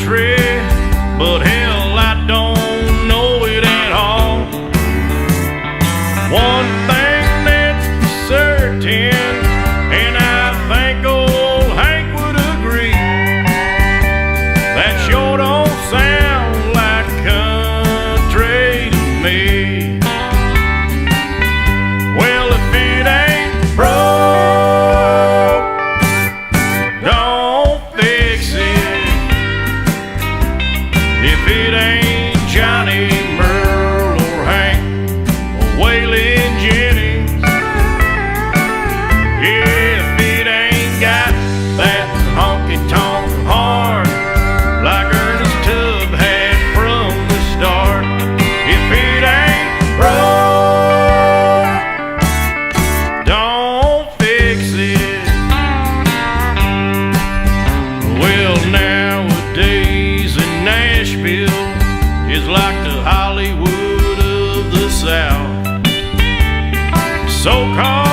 country, but hell, I don't know it at all. One thing that's certain, and I think old Hank would agree, that sure don't sound like country to me. Well, if it ain't broke, don't fix it. If it ain't Johnny, Merle, or Hank, or Waylon Jennings, yeah, if it ain't got that honky-tonk horn like Ernest Tubb had from the start, if it ain't broke, don't fix it. Well, nowadays in Nashville is like the Hollywood of the South. So-called